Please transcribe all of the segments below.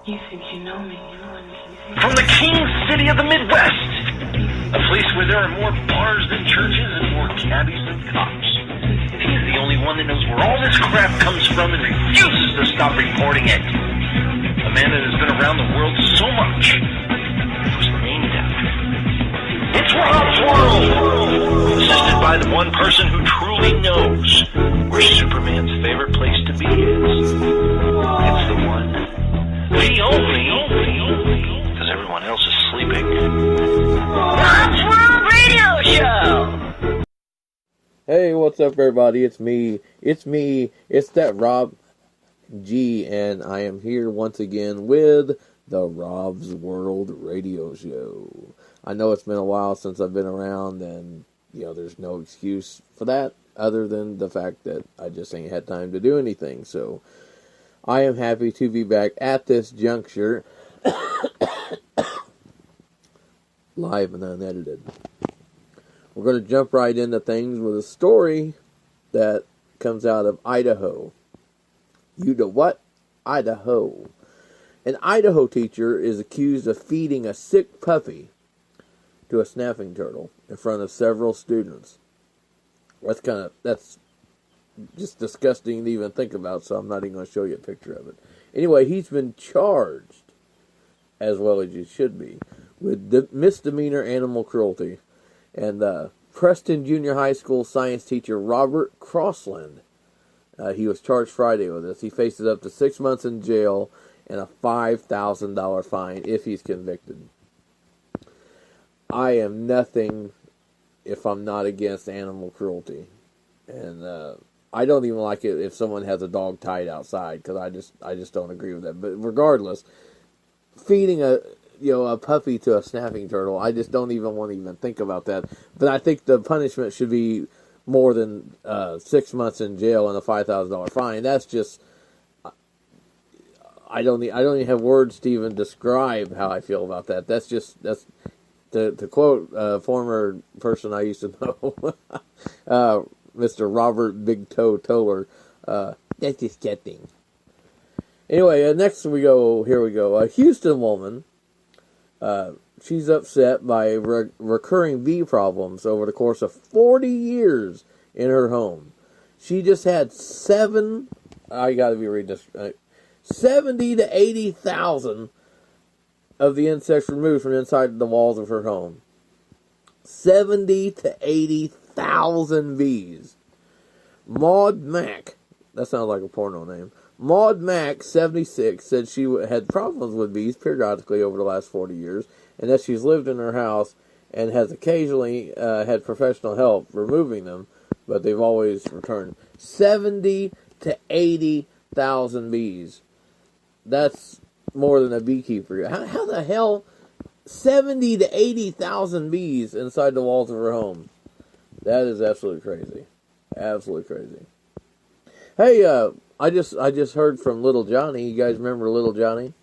You think you know me, From the king city of the Midwest, a place where there are more bars than churches and more cabbies than cops. He's the only one that knows where all this crap comes from and refuses to stop reporting it. A man that has been around the world so much, it was named after him. It's Rob's World! Assisted by the one person who truly knows where Superman's favorite place to be is. It's the one. The only, because everyone else is sleeping. Rob's World Radio Show! Hey, what's up, everybody? It's me. It's that Rob G, and I am here once again with the Rob's World Radio Show. I know it's been a while since I've been around, and, there's no excuse for that other than the fact that I just ain't had time to do anything, so I am happy to be back at this juncture, live and unedited. We're going to jump right into things with a story that comes out of Idaho. You know what? Idaho. An Idaho teacher is accused of feeding a sick puppy to a snapping turtle in front of several students. That's just disgusting to even think about, so I'm not even going to show you a picture of it. Anyway, he's been charged, as well as he should be, with misdemeanor animal cruelty. And Preston Junior High School science teacher Robert Crossland, he was charged Friday with this. He faces up to 6 months in jail and a $5,000 fine if he's convicted. I am nothing if I'm not against animal cruelty. And I don't even like it if someone has a dog tied outside, because I just don't agree with that. But regardless, feeding a puppy to a snapping turtle, I just don't even want to even think about that. But I think the punishment should be more than 6 months in jail and a $5,000 fine. That's just, I don't even have words to even describe how I feel about that. That's to quote a former person I used to know, Mr. Robert Big Toe Toller, that's disgusting. Anyway, next we go. A Houston woman, she's upset by recurring bee problems over the course of 40 years in her home. She just had 70 to 80,000 of the insects removed from inside the walls of her home. 70 to 80,000 bees. Maud Mack, that sounds like a porno name. Maud Mack, 76, said she had problems with bees periodically over the last 40 years, and that she's lived in her house and has occasionally had professional help removing them, but they've always returned. 70 to 80,000 bees. That's more than a beekeeper. How the hell 70 to 80,000 bees inside the walls of her home? That is absolutely crazy. Absolutely crazy. Hey, I just heard from Little Johnny. You guys remember Little Johnny?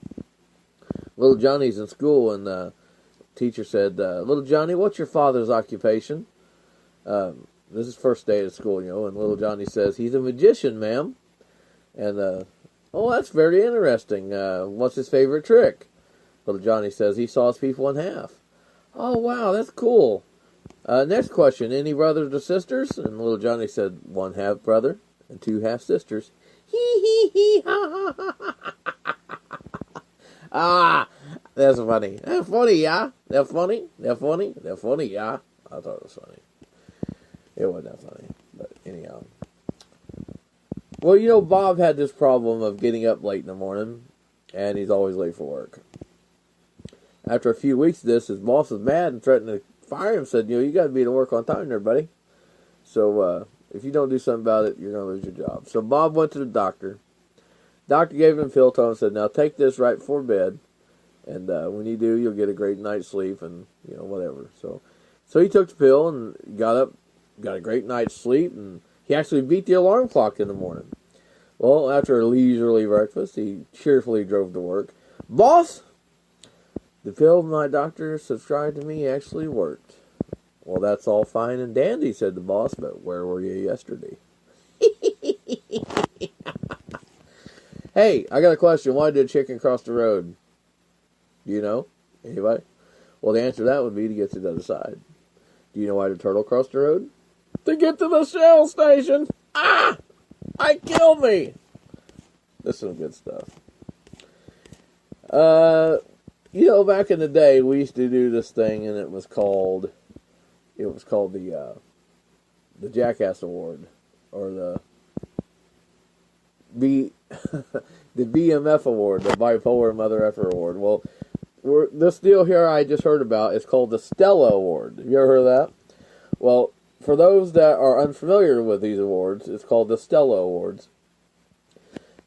Little Johnny's in school, and the teacher said, Little Johnny, what's your father's occupation? This is first day of school, and Little Johnny says, he's a magician, ma'am. And, that's very interesting. What's his favorite trick? Little Johnny says he saws people in half. Oh, wow, that's cool. Next question, any brothers or sisters? And Little Johnny said, 1 half brother and 2 half sisters. Hee, ha, ha, ha. Ah, that's funny. That's funny, yeah. That's funny, yeah. I thought it was funny. It wasn't that funny, but anyhow. Well, Bob had this problem of getting up late in the morning, and he's always late for work. After a few weeks of this, his boss was mad and threatened to fire him. Said, you got to be to work on time there, buddy. So, if you don't do something about it, you're going to lose your job. So Bob went to the doctor. Doctor gave him Filton and said, now take this right before bed. And when you do, you'll get a great night's sleep and, whatever. So he took the pill and got up, got a great night's sleep, and he actually beat the alarm clock in the morning. Well, after a leisurely breakfast, he cheerfully drove to work. Boss, the pill my doctor subscribed to me actually worked. Well, that's all fine and dandy, said the boss, but where were you yesterday? Hey, I got a question. Why did a chicken cross the road? Do you know? Anybody? Well, the answer to that would be to get to the other side. Do you know why the turtle crossed the road? To get to the Shell station. Ah! I killed me! This is some good stuff. Back in the day, we used to do this thing, and it was called the Jackass Award, or the BMF Award, the Bipolar Mother Effer Award. Well, this deal here I just heard about is called the Stella Award. Have you ever heard of that? Well, for those that are unfamiliar with these awards, it's called the Stella Awards.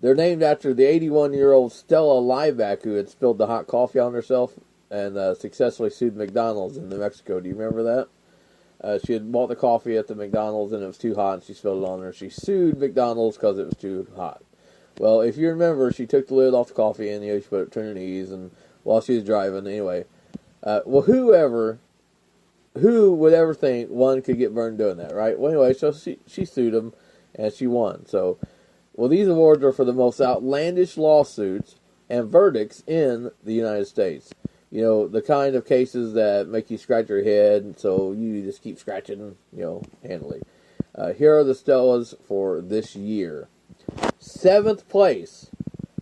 They're named after the 81-year-old Stella Liebeck, who had spilled the hot coffee on herself and successfully sued McDonald's in New Mexico. Do you remember that? She had bought the coffee at the McDonald's and it was too hot and she spilled it on her. She sued McDonald's because it was too hot. Well, if you remember, she took the lid off the coffee and she put it between her knees and while she was driving. Anyway, who would ever think one could get burned doing that, right? Well, anyway, so she sued him and she won. So, well, these awards are for the most outlandish lawsuits and verdicts in the United States. You know, the kind of cases that make you scratch your head, and so you just keep scratching, handily. Here are the Stellas for this year. 7th place,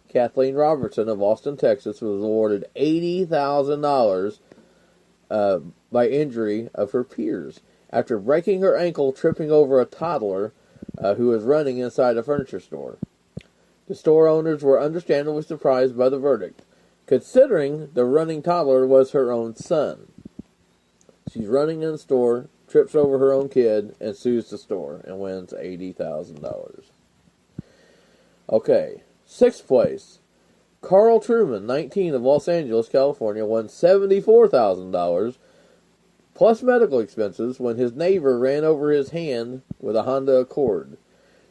Kathleen Robertson of Austin, Texas, was awarded $80,000 by injury of her peers after breaking her ankle tripping over a toddler who was running inside a furniture store. The store owners were understandably surprised by the verdict, considering the running toddler was her own son. She's running in the store, trips over her own kid, and sues the store, and wins $80,000. Okay, 6th place. Carl Truman, 19, of Los Angeles, California, won $74,000 plus medical expenses when his neighbor ran over his hand with a Honda Accord.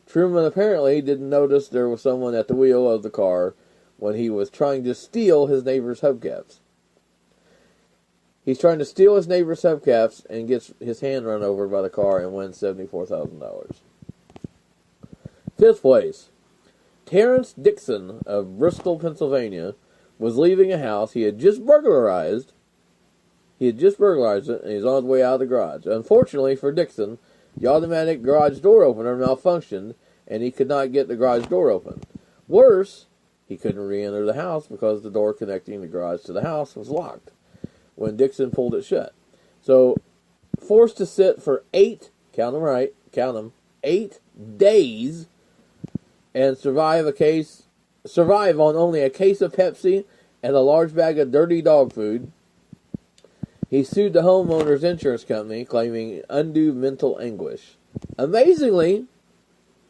Truman apparently didn't notice there was someone at the wheel of the car when he was trying to steal his neighbor's hubcaps. He's trying to steal his neighbor's hubcaps and gets his hand run over by the car and wins $74,000. 5th place. Terrence Dixon of Bristol, Pennsylvania, was leaving a house he had just burglarized. He had just burglarized it, and he's on his way out of the garage. Unfortunately for Dixon, the automatic garage door opener malfunctioned, and he could not get the garage door open. Worse, he couldn't re-enter the house because the door connecting the garage to the house was locked when Dixon pulled it shut. So, forced to sit for 8 days, and survive on only a case of Pepsi and a large bag of dirty dog food, he sued the homeowner's insurance company, claiming undue mental anguish. Amazingly,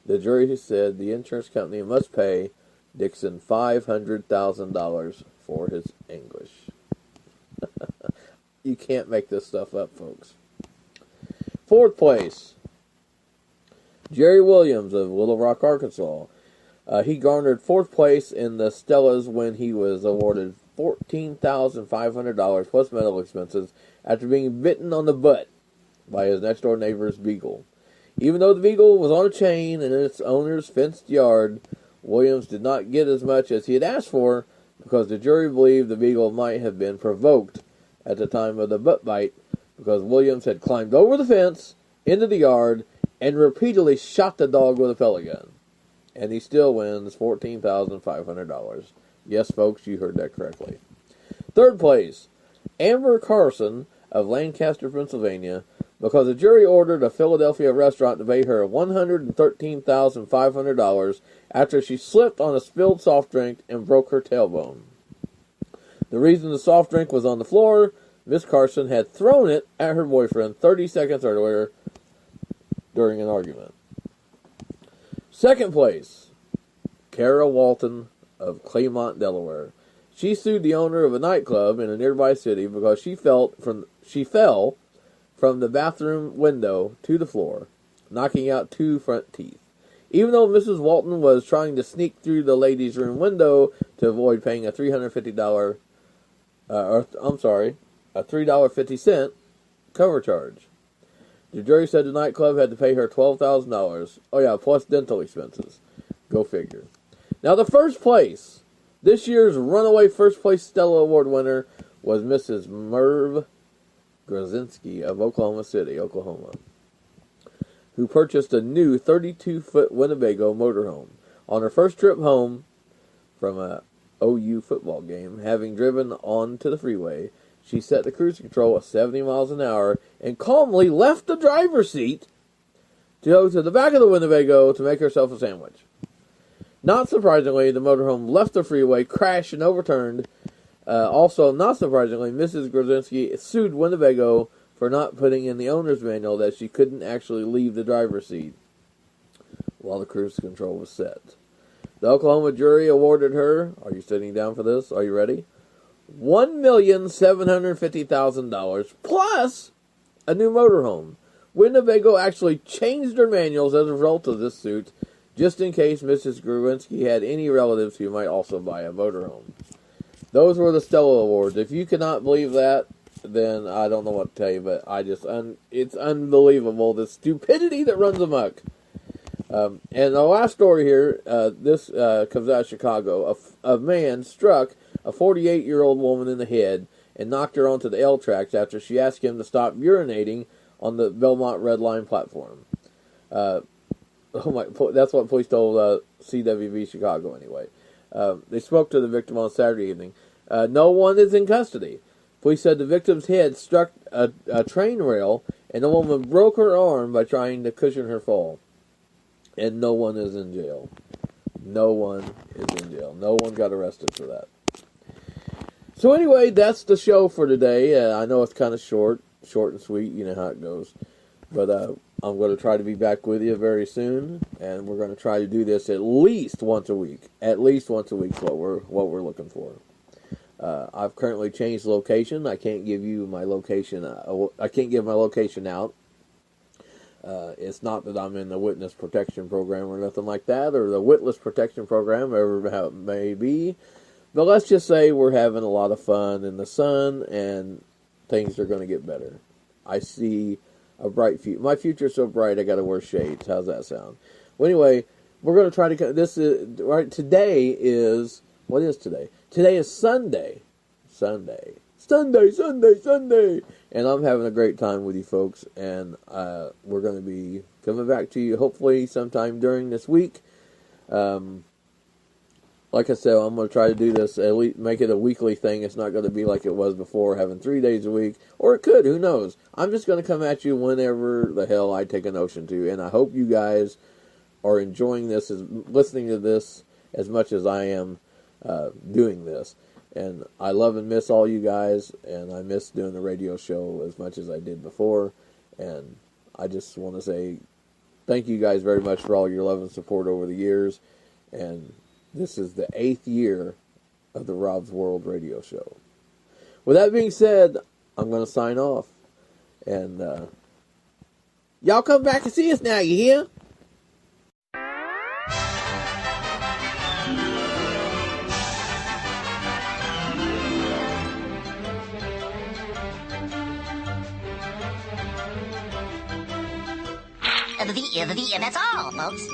the jury said the insurance company must pay Dixon $500,000 for his anguish. You can't make this stuff up, folks. 4th place, Jerry Williams of Little Rock, Arkansas. He garnered 4th place in the Stellas when he was awarded $14,500 plus medical expenses after being bitten on the butt by his next-door neighbor's beagle. Even though the beagle was on a chain in its owner's fenced yard, Williams did not get as much as he had asked for because the jury believed the beagle might have been provoked at the time of the butt bite because Williams had climbed over the fence into the yard and repeatedly shot the dog with a pellet gun. And he still wins $14,500. Yes, folks, you heard that correctly. 3rd place, Amber Carson of Lancaster, Pennsylvania, because a jury ordered a Philadelphia restaurant to pay her $113,500 after she slipped on a spilled soft drink and broke her tailbone. The reason the soft drink was on the floor, Miss Carson had thrown it at her boyfriend 30 seconds earlier during an argument. 2nd place, Kara Walton of Claymont, Delaware. She sued the owner of a nightclub in a nearby city because she fell from the bathroom window to the floor, knocking out 2 front teeth. Even though Mrs. Walton was trying to sneak through the ladies' room window to avoid paying a $3.50 cover charge. The jury said the nightclub had to pay her $12,000. Oh yeah, plus dental expenses. Go figure. Now, the first place, this year's runaway first place Stella Award winner was Mrs. Merv Grozinski of Oklahoma City, Oklahoma, who purchased a new 32-foot Winnebago motorhome. On her first trip home from a OU football game, having driven onto the freeway, she set the cruise control at 70 miles an hour and calmly left the driver's seat to go to the back of the Winnebago to make herself a sandwich. Not surprisingly, the motorhome left the freeway, crashed, and overturned. Also, not surprisingly, Mrs. Grozinski sued Winnebago for not putting in the owner's manual that she couldn't actually leave the driver's seat while the cruise control was set. The Oklahoma jury awarded her, are you sitting down for this? Are you ready? $1,750,000 plus a new motorhome. Winnebago actually changed their manuals as a result of this suit, just in case Mrs. Gruwinski had any relatives who might also buy a motorhome. Those were the Stella Awards. If you cannot believe that, then I don't know what to tell you, but it's unbelievable, the stupidity that runs amok. And the last story here, this comes out of Chicago. A man struck a 48-year-old woman in the head and knocked her onto the L tracks after she asked him to stop urinating on the Belmont Red Line platform. That's what police told CWV Chicago anyway. They spoke to the victim on Saturday evening. No one is in custody. Police said the victim's head struck a train rail and the woman broke her arm by trying to cushion her fall. And no one is in jail. No one is in jail. No one got arrested for that. So anyway, that's the show for today. I know it's kind of short and sweet. You know how it goes. But I'm going to try to be back with you very soon, and we're going to try to do this at least once a week. At least once a week is what we're looking for. I've currently changed location. I can't give you my location. I can't give my location out. It's not that I'm in the witness protection program or nothing like that, or the witless protection program, whatever it may be. But let's just say we're having a lot of fun in the sun, and things are going to get better. I see a bright future. My future's so bright, I got to wear shades. How's that sound? Well, anyway, we're going to try to. This is right. Today is what is today? Today is Sunday. Sunday. And I'm having a great time with you folks, and we're going to be coming back to you hopefully sometime during this week. Like I said, I'm going to try to do this, at least make it a weekly thing. It's not going to be like it was before, having 3 days a week. Or it could, who knows. I'm just going to come at you whenever the hell I take a notion to. And I hope you guys are enjoying this, listening to this as much as I am doing this. And I love and miss all you guys, and I miss doing the radio show as much as I did before. And I just want to say thank you guys very much for all your love and support over the years. And this is the 8th year of the Rob's World radio show. With that being said, I'm going to sign off. And y'all come back and see us now, you hear? And that's all, folks.